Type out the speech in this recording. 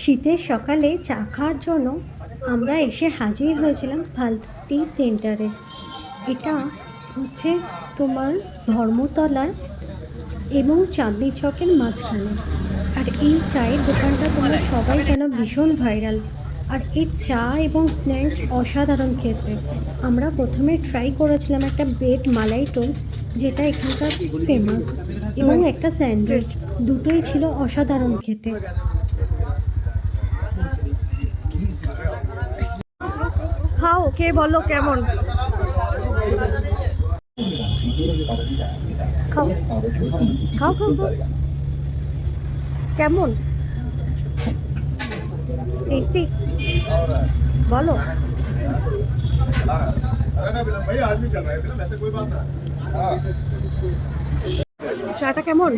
শীতের সকালে চা খাওয়ার জন্য আমরা এসে হাজির হয়েছিলাম ফালতু টি সেন্টারে। এটা হচ্ছে তোমার ধর্মতলায় এবং চাঁদনি চকের মাঝখানে। আর এই চায়ের দোকানটা তোমরা সবাই জানো ভীষণ ভাইরাল। আর এর চা এবং স্ন্যাক্স অসাধারণ খেতে। আমরা প্রথমে ট্রাই করেছিলাম একটা ব্রেড মালাই টোস্ট, যেটা এখানকার ফেমাস, এবং একটা স্যান্ডউইচ। দুটোই ছিল অসাধারণ খেতে। খাও, কে বলো কেমন। খাও খাও খাও খাও, কেমন টেস্টি বলো। চাটা কেমন?